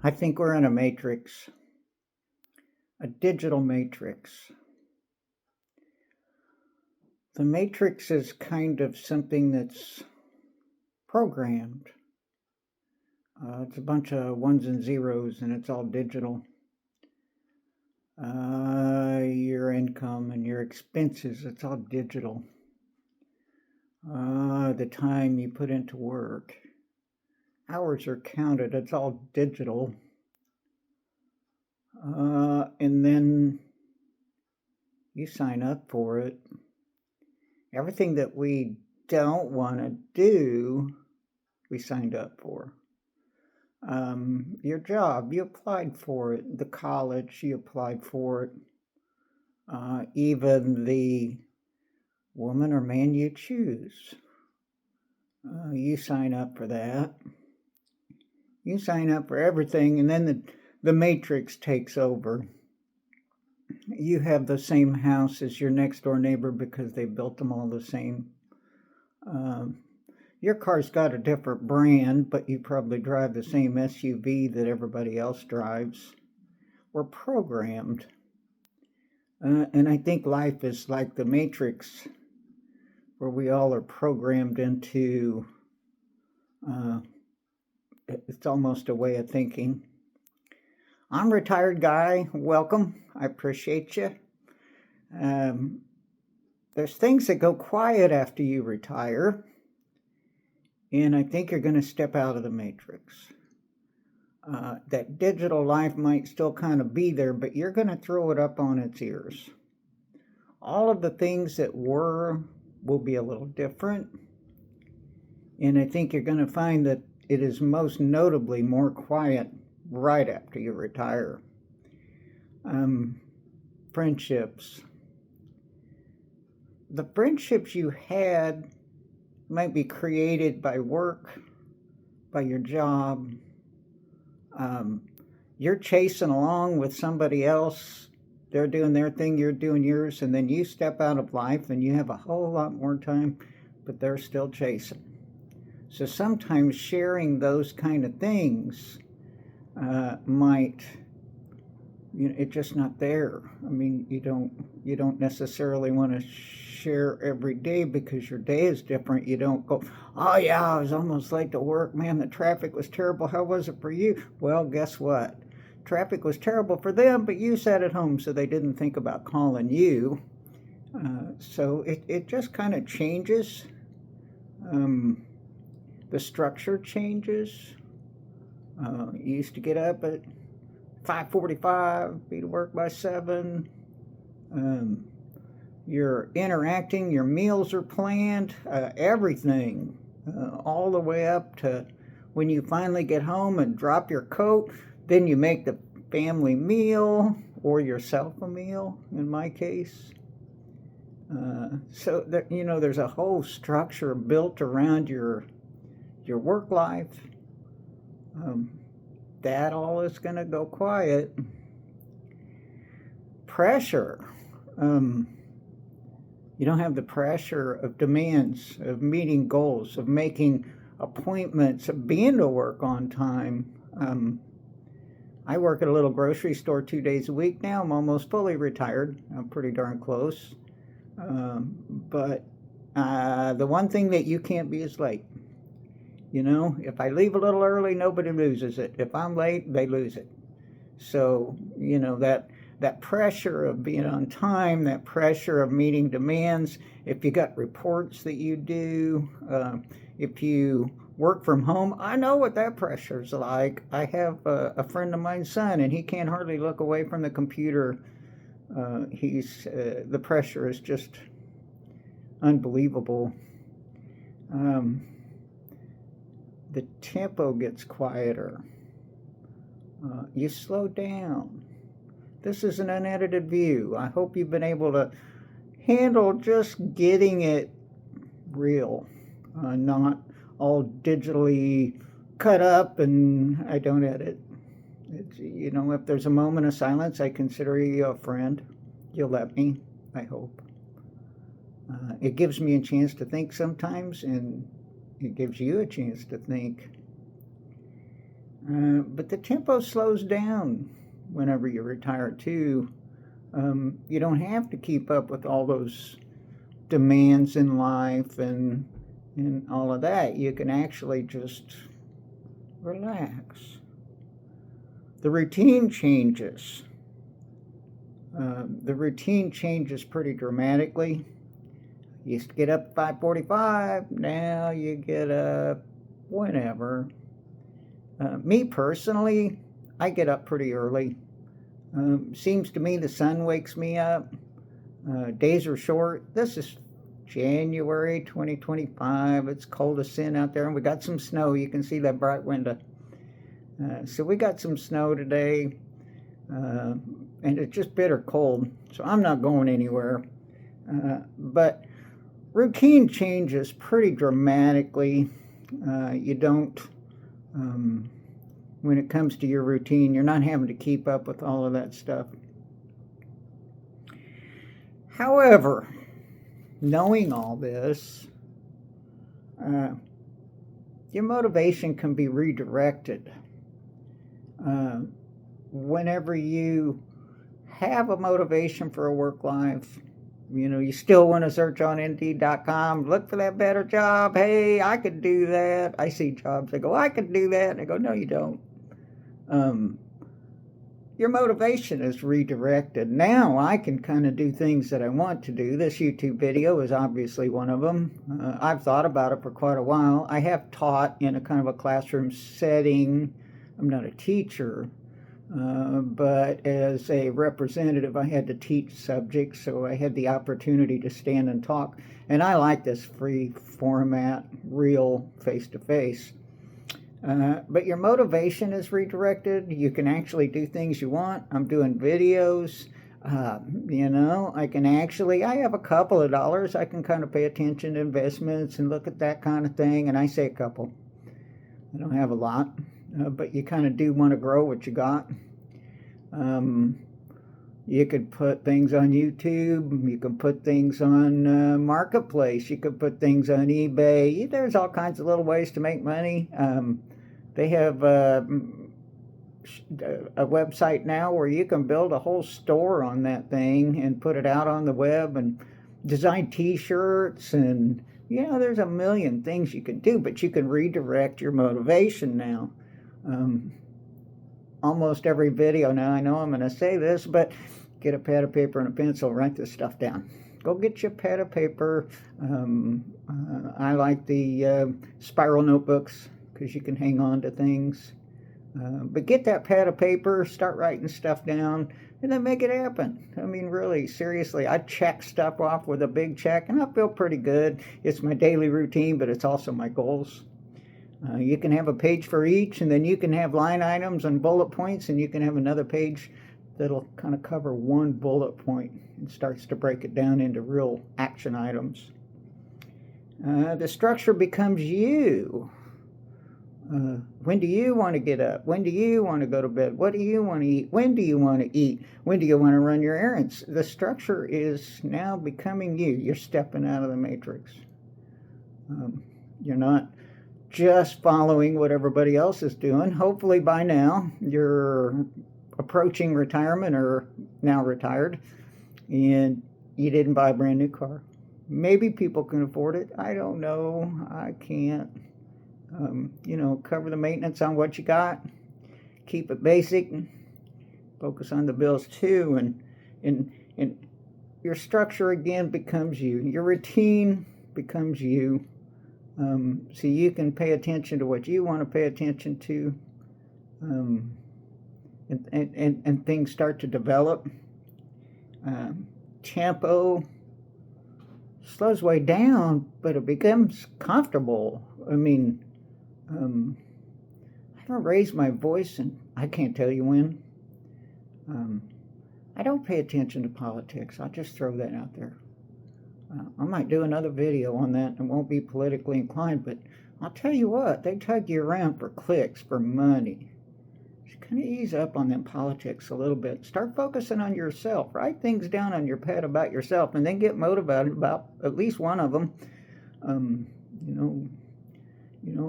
I think we're in a matrix, a digital matrix. The matrix is kind of something that's programmed. It's a bunch of ones and zeros, and it's all digital. Your income and your expenses, it's all digital. The time you put into work, hours are counted, it's all digital. And then you sign up for it. Everything that we don't want to do, we signed up for. Your job, you applied for it. The college, you applied for it. Even the woman or man you choose, you sign up for that. You sign up for everything, and then the matrix takes over. You have the same house as your next door neighbor because they built them all the same. Your car's got a different brand, but you probably drive the same SUV that everybody else drives. We're programmed. And I think life is like the Matrix, where we all are programmed into, it's almost a way of thinking. I'm a retired guy. Welcome. I appreciate you. There's things that go quiet after you retire. And I think you're going to step out of the matrix. That digital life might still kind of be there, but you're going to throw it up on its ears. All of the things that were will be a little different. And I think you're going to find that it is most notably more quiet right after you retire. Friendships. The friendships you had might be created by work, by your job. You're chasing along with somebody else. They're doing their thing, you're doing yours, and then you step out of life and you have a whole lot more time, but they're still chasing. So sometimes sharing those kind of things might, it's just not there. I mean, you don't necessarily want to share every day because your day is different. You don't go, oh yeah, I was almost late to work. Man, the traffic was terrible. How was it for you? Well, guess what? Traffic was terrible for them, but you sat at home, so they didn't think about calling you. So it just kind of changes. The structure changes. You used to get up at 5:45, be to work by 7. You're interacting, your meals are planned, everything, all the way up to when you finally get home and drop your coat, then you make the family meal or yourself a meal, in my case. So that, there's a whole structure built around your work life. That all is going to go quiet. Pressure. You don't have the pressure of demands, of meeting goals, of making appointments, of being to work on time. I work at a little grocery store 2 days a week now. I'm almost fully retired. I'm pretty darn close. But the one thing that you can't be is late. If I leave a little early, nobody loses it. If I'm late, they lose it. So, that pressure of being on time, that pressure of meeting demands, if you got reports that you do, if you work from home, I know what that pressure is like. I have a friend of mine's son, and he can't hardly look away from the computer. The pressure is just unbelievable. The tempo gets quieter. You slow down. This is an unedited view. I hope you've been able to handle just getting it real, not all digitally cut up and I don't edit. If there's a moment of silence, I consider you a friend. You'll let me, I hope. It gives me a chance to think sometimes, and it gives you a chance to think. But the tempo slows down whenever you retire too. You don't have to keep up with all those demands in life and all of that. You can actually just relax. The routine changes. The routine changes pretty dramatically. You used to get up at 5:45. Now you get up whenever. Me personally, I get up pretty early. Seems to me the sun wakes me up. Days are short. This is January 2025. It's cold as sin out there, and we got some snow. You can see that bright window. So we got some snow today, and it's just bitter cold. So I'm not going anywhere. But routine changes pretty dramatically. You don't, when it comes to your routine, you're not having to keep up with all of that stuff. However, knowing all this, your motivation can be redirected. Whenever you have a motivation for a work life, you still want to search on Indeed.com, look for that better job. Hey, I could do that. I see jobs. I go, I could do that. And I go, no, you don't. Your motivation is redirected. Now I can kind of do things that I want to do. This YouTube video is obviously one of them. I've thought about it for quite a while. I have taught in a kind of a classroom setting. I'm not a teacher. But as a representative, I had to teach subjects, so I had the opportunity to stand and talk. And I like this free format, real face-to-face. But your motivation is redirected. You can actually do things you want. I'm doing videos. I have a couple of dollars. I can kind of pay attention to investments and look at that kind of thing. And I say a couple. I don't have a lot. But you kind of do want to grow what you got. You could put things on YouTube. You can put things on Marketplace. You could put things on eBay. There's all kinds of little ways to make money. They have a website now where you can build a whole store on that thing and put it out on the web and design T-shirts and there's a million things you can do, but you can redirect your motivation now. Almost every video now, I know I'm going to say this, but get a pad of paper and a pencil, write this stuff down. Go get your pad of paper. I like the spiral notebooks because you can hang on to things. But get that pad of paper, start writing stuff down, and then make it happen. I mean, really, seriously, I check stuff off with a big check, and I feel pretty good. It's my daily routine, but it's also my goals. You can have a page for each, and then you can have line items and bullet points, and you can have another page that'll kind of cover one bullet point and starts to break it down into real action items. The structure becomes you. When do you want to get up? When do you want to go to bed? What do you want to eat? When do you want to eat? When do you want to run your errands? The structure is now becoming you. You're stepping out of the matrix. You're not just following what everybody else is doing. Hopefully by now you're approaching retirement or now retired and you didn't buy a brand new car. Maybe people can afford it. I don't know. I can't. Cover the maintenance on what you got. Keep it basic. Focus on the bills too. And your structure again becomes you. Your routine becomes you. So you can pay attention to what you want to pay attention to. And things start to develop. Tempo slows way down, but it becomes comfortable. I mean, I haven't raised my voice and I can't tell you when. I don't pay attention to politics. I'll just throw that out there. I might do another video on that and won't be politically inclined, but I'll tell you what, they tug you around for clicks, for money. Just kind of ease up on them politics a little bit. Start focusing on yourself. Write things down on your pad about yourself and then get motivated about at least one of them.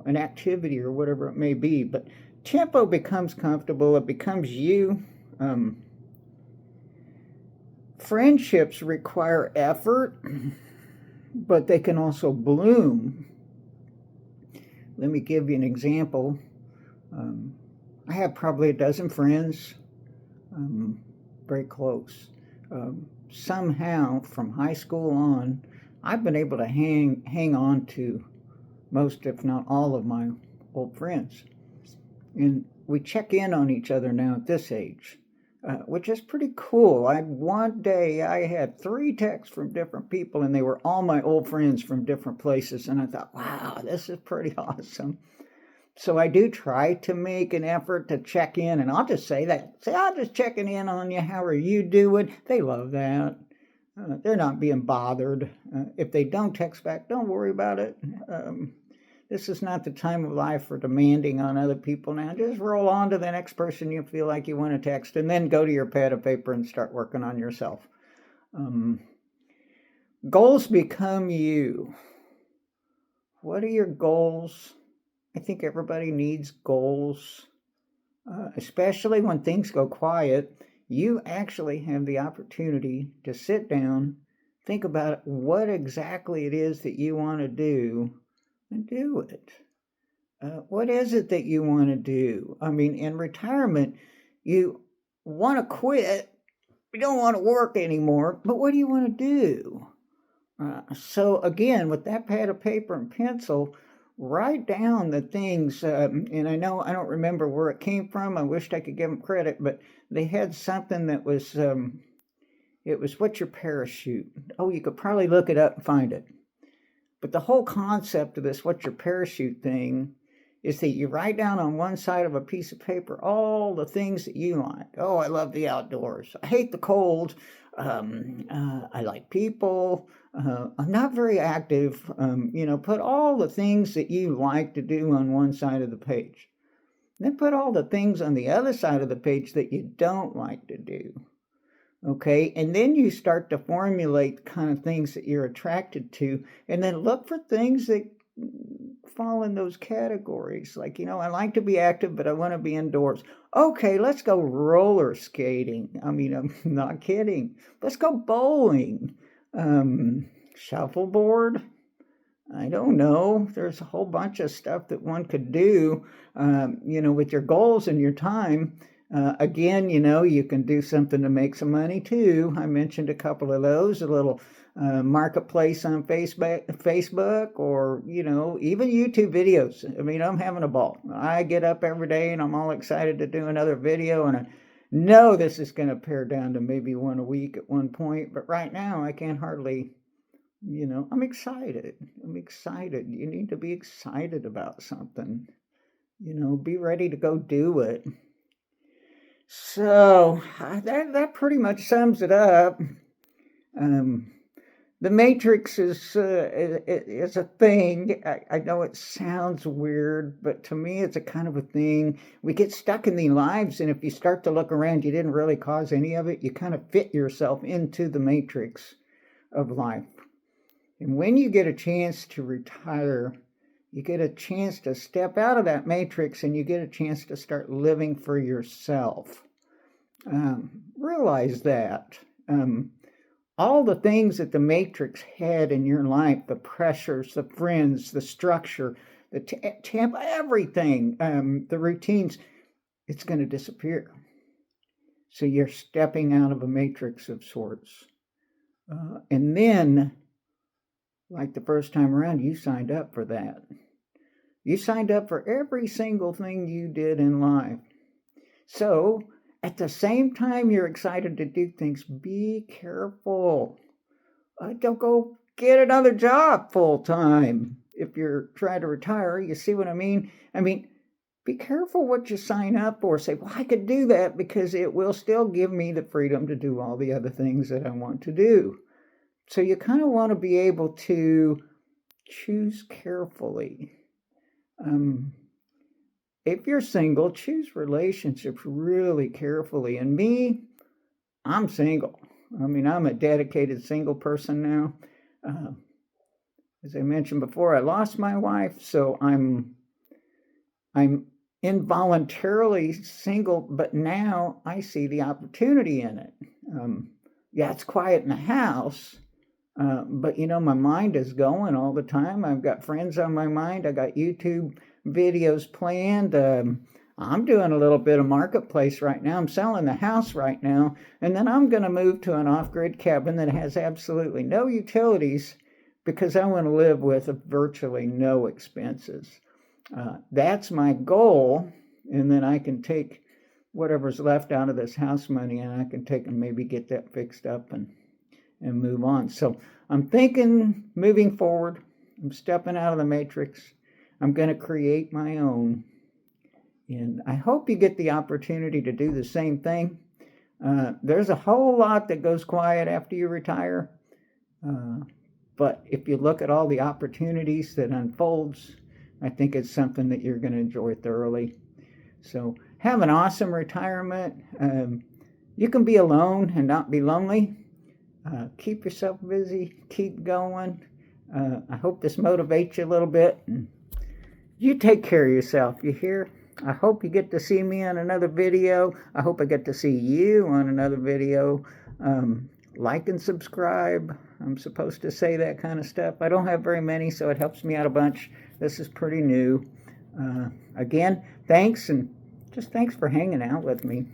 An activity or whatever it may be, but tempo becomes comfortable, it becomes you. Friendships require effort, but they can also bloom. Let me give you an example. I have probably a dozen friends, very close. Somehow, from high school on, I've been able to hang on to most, if not all, of my old friends. And we check in on each other now at this age, which is pretty cool. One day I had 3 texts from different people, and they were all my old friends from different places. And I thought, wow, this is pretty awesome. So I do try to make an effort to check in, and I'll just say that. Say, I'm just checking in on you. How are you doing? They love that. They're not being bothered. If they don't text back, don't worry about it. This is not the time of life for demanding on other people now. Just roll on to the next person you feel like you want to text, and then go to your pad of paper and start working on yourself. Goals become you. What are your goals? I think everybody needs goals, especially when things go quiet. You actually have the opportunity to sit down, think about what exactly it is that you want to do, and do it. What is it that you want to do? I mean, in retirement, you want to quit. You don't want to work anymore, but what do you want to do? So again, with that pad of paper and pencil, write down the things, and I know I don't remember where it came from. I wished I could give them credit, but they had something that was, it was what's your parachute? Oh, you could probably look it up and find it. But the whole concept of this what's your parachute thing is that you write down on one side of a piece of paper all the things that you like. Oh, I love the outdoors. I hate the cold. I like people. I'm not very active. Put all the things that you like to do on one side of the page. Then put all the things on the other side of the page that you don't like to do. Okay, and then you start to formulate the kind of things that you're attracted to, and then look for things that fall in those categories. Like, I like to be active, but I want to be indoors. Okay, let's go roller skating. I mean, I'm not kidding. Let's go bowling. Shuffleboard. I don't know. There's a whole bunch of stuff that one could do, with your goals and your time. Again, you can do something to make some money too. I mentioned a couple of those, a little marketplace on Facebook, or, even YouTube videos. I mean, I'm having a ball. I get up every day and I'm all excited to do another video, and I know this is going to pare down to maybe one a week at one point, but right now I can't hardly, I'm excited. I'm excited. You need to be excited about something, be ready to go do it. So that pretty much sums it up. The Matrix is a thing. I know it sounds weird, but to me, it's a kind of a thing. We get stuck in these lives, and if you start to look around, you didn't really cause any of it. You kind of fit yourself into the matrix of life. And when you get a chance to retire, you get a chance to step out of that matrix, and you get a chance to start living for yourself. Realize that. All the things that the matrix had in your life, the pressures, the friends, the structure, the temp, everything, the routines, it's going to disappear. So you're stepping out of a matrix of sorts. And then, like the first time around, you signed up for that. You signed up for every single thing you did in life. So, at the same time you're excited to do things, be careful. Don't go get another job full time if you're trying to retire. You see what I mean? I mean, be careful what you sign up for. Say, well, I could do that because it will still give me the freedom to do all the other things that I want to do. So you kind of want to be able to choose carefully. If you're single, choose relationships really carefully. And me, I'm single. I mean, I'm a dedicated single person now. As I mentioned before, I lost my wife, so I'm involuntarily single, but now I see the opportunity in it. Yeah, it's quiet in the house, but my mind is going all the time. I've got friends on my mind. I got YouTube videos planned. I'm doing a little bit of marketplace right now. I'm selling the house right now, and then I'm going to move to an off-grid cabin that has absolutely no utilities because I want to live with virtually no expenses. That's my goal, and then I can take whatever's left out of this house money and I can take and maybe get that fixed up and move on. So I'm thinking moving forward, I'm stepping out of the matrix. I'm going to create my own. And I hope you get the opportunity to do the same thing. There's a whole lot that goes quiet after you retire. But if you look at all the opportunities that unfolds, I think it's something that you're going to enjoy thoroughly. So have an awesome retirement. You can be alone and not be lonely. Keep yourself busy. Keep going. I hope this motivates you a little bit. And you take care of yourself. You hear? I hope you get to see me on another video. I hope I get to see you on another video. Like and subscribe. I'm supposed to say that kind of stuff. I don't have very many, so it helps me out a bunch. This is pretty new. Again, thanks, and just thanks for hanging out with me.